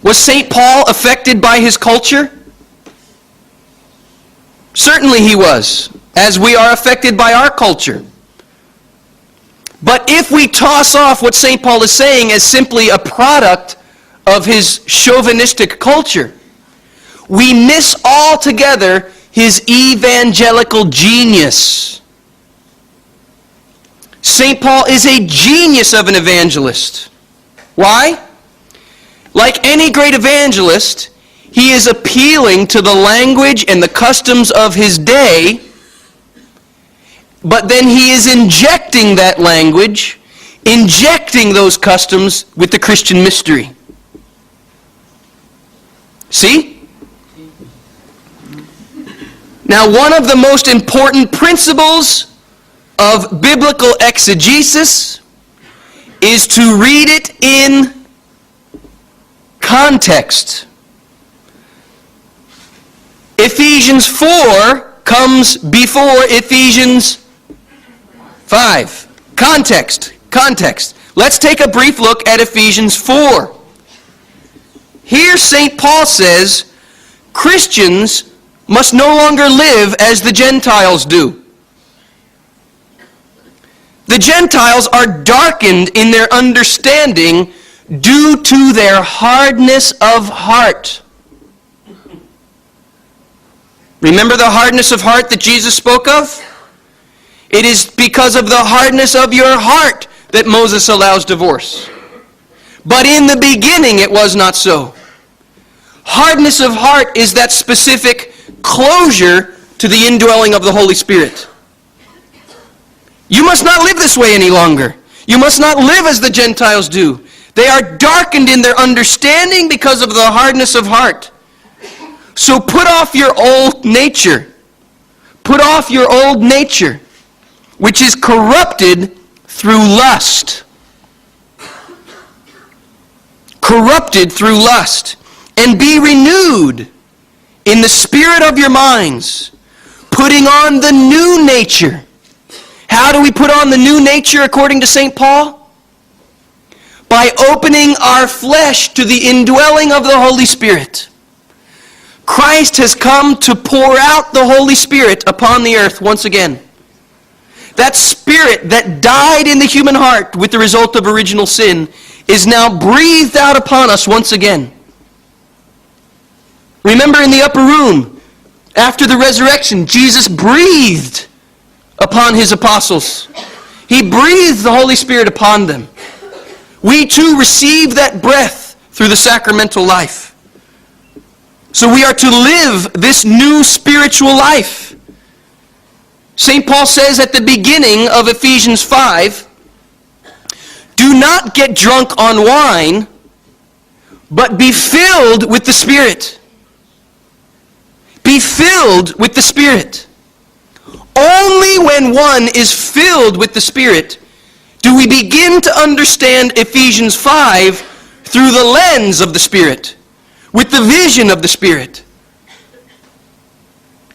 Was St. Paul affected by his culture? Certainly he was, as we are affected by our culture. But if we toss off what St. Paul is saying as simply a product of his chauvinistic culture, we miss altogether his evangelical genius. St. Paul is a genius of an evangelist. Why? Like any great evangelist, he is appealing to the language and the customs of his day, but then he is injecting that language, injecting those customs with the Christian mystery. See? Now, one of the most important principles of biblical exegesis is to read it in context. Ephesians 4 comes before Ephesians 5. Context. Let's take a brief look at Ephesians 4. Here St. Paul says, Christians must no longer live as the Gentiles do. The Gentiles are darkened in their understanding due to their hardness of heart. Remember the hardness of heart that Jesus spoke of? It is because of the hardness of your heart that Moses allows divorce. But in the beginning it was not so. Hardness of heart is that specific closure to the indwelling of the Holy Spirit. You must not live this way any longer. You must not live as the Gentiles do. They are darkened in their understanding because of the hardness of heart. So put off your old nature. Put off your old nature, which is corrupted through lust. Corrupted through lust. And be renewed in the spirit of your minds, putting on the new nature. How do we put on the new nature according to St. Paul? By opening our flesh to the indwelling of the Holy Spirit. Christ has come to pour out the Holy Spirit upon the earth once again. That Spirit that died in the human heart with the result of original sin is now breathed out upon us once again. Remember in the upper room, after the resurrection, Jesus breathed upon his apostles. He breathed the Holy Spirit upon them. We too receive that breath through the sacramental life. So we are to live this new spiritual life. St. Paul says at the beginning of Ephesians 5, do not get drunk on wine, but be filled with the Spirit. Be filled with the Spirit. Only when one is filled with the Spirit do we begin to understand Ephesians 5 through the lens of the Spirit, with the vision of the Spirit.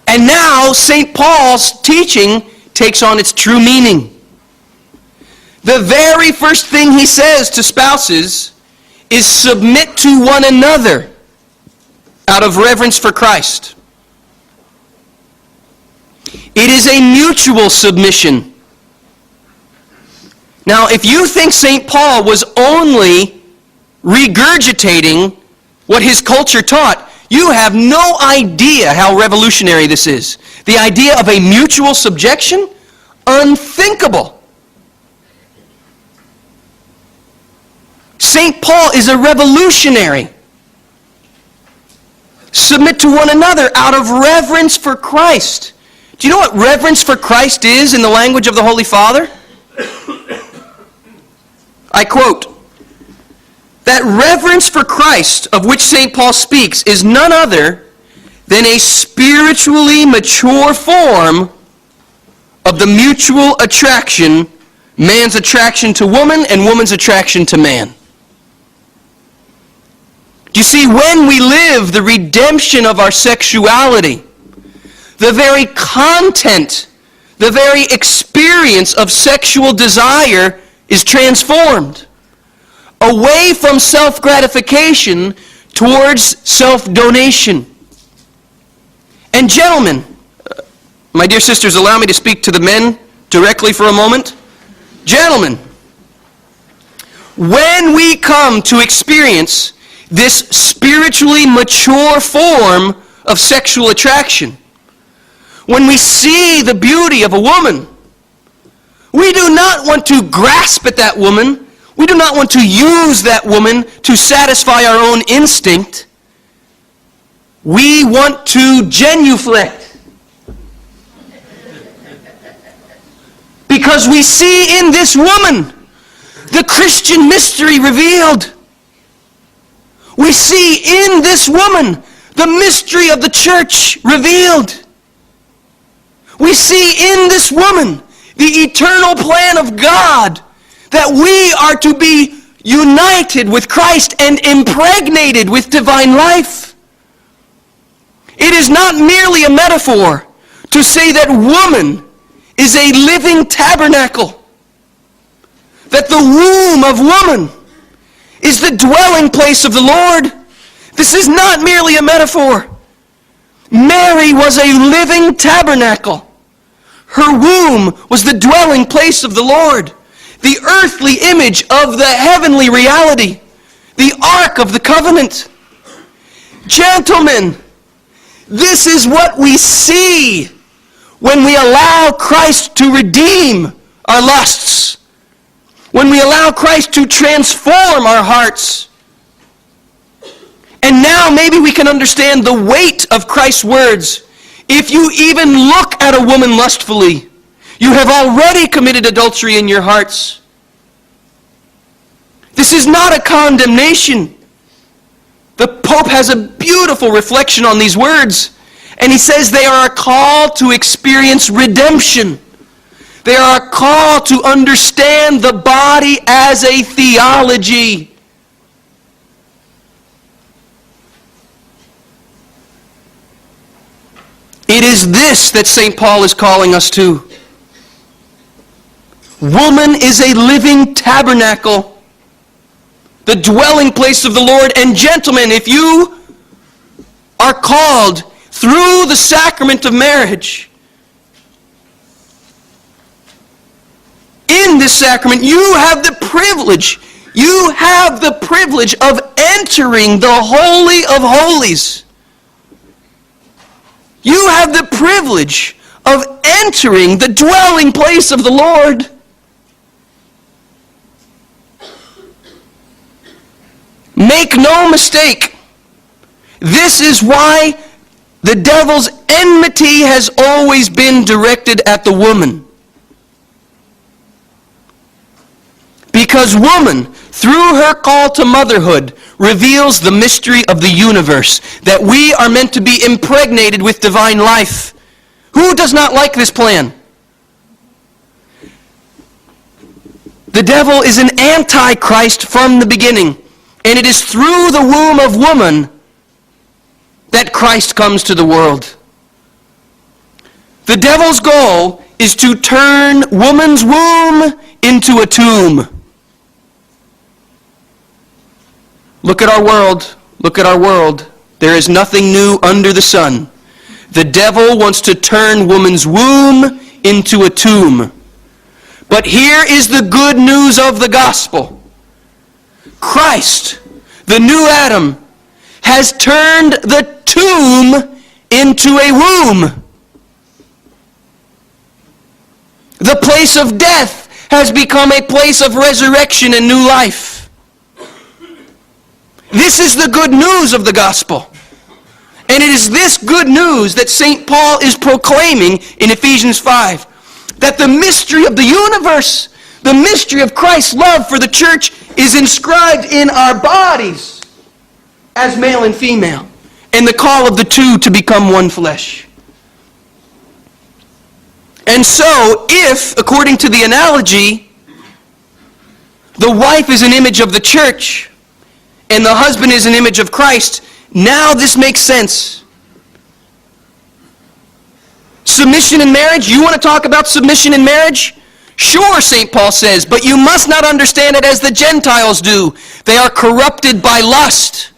And now St. Paul's teaching takes on its true meaning. The very first thing he says to spouses is submit to one another out of reverence for Christ. It is a mutual submission. Now, if you think St. Paul was only regurgitating what his culture taught, you have no idea how revolutionary this is. The idea of a mutual subjection? Unthinkable. St. Paul is a revolutionary. Submit to one another out of reverence for Christ. Do you know what reverence for Christ is in the language of the Holy Father? I quote, that reverence for Christ of which St. Paul speaks is none other than a spiritually mature form of the mutual attraction, man's attraction to woman and woman's attraction to man. Do you see, when we live the redemption of our sexuality, the very content, the very experience of sexual desire is transformed. Away from self-gratification towards self-donation. And gentlemen, my dear sisters, allow me to speak to the men directly for a moment. Gentlemen, when we come to experience this spiritually mature form of sexual attraction, when we see the beauty of a woman, we do not want to grasp at that woman. We do not want to use that woman to satisfy our own instinct. We want to genuflect. Because we see in this woman the Christian mystery revealed. We see in this woman the mystery of the church revealed. We see in this woman the eternal plan of God, that we are to be united with Christ and impregnated with divine life. It is not merely a metaphor to say that woman is a living tabernacle, that the womb of woman is the dwelling place of the Lord. This is not merely a metaphor. Mary was a living tabernacle. Her womb was the dwelling place of the Lord, the earthly image of the heavenly reality, the ark of the covenant. Gentlemen, this is what we see when we allow Christ to redeem our lusts, when we allow Christ to transform our hearts. And now maybe we can understand the weight of Christ's words. If you even look at a woman lustfully, you have already committed adultery in your hearts. This is not a condemnation. The Pope has a beautiful reflection on these words, and he says they are a call to experience redemption. They are a call to understand the body as a theology. It is this that St. Paul is calling us to. Woman is a living tabernacle, the dwelling place of the Lord. And gentlemen, if you are called through the sacrament of marriage, in this sacrament, you have the privilege of entering the Holy of Holies. You have the privilege of entering the dwelling place of the Lord. Make no mistake, this is why the devil's enmity has always been directed at the woman. Because woman, through her call to motherhood, reveals the mystery of the universe, that we are meant to be impregnated with divine life. Who does not like this plan? The devil is an antichrist from the beginning, and it is through the womb of woman that Christ comes to the world. The devil's goal is to turn woman's womb into a tomb. Look at our world. Look at our world. There is nothing new under the sun. The devil wants to turn woman's womb into a tomb. But here is the good news of the gospel. Christ, the new Adam, has turned the tomb into a womb. The place of death has become a place of resurrection and new life. This is the good news of the gospel. And it is this good news that St. Paul is proclaiming in Ephesians 5. That the mystery of the universe, the mystery of Christ's love for the church, is inscribed in our bodies as male and female. And the call of the two to become one flesh. And so, if, according to the analogy, the wife is an image of the church, and the husband is an image of Christ, now this makes sense. Submission in marriage? You want to talk about submission in marriage? Sure, St. Paul says, but you must not understand it as the Gentiles do. They are corrupted by lust.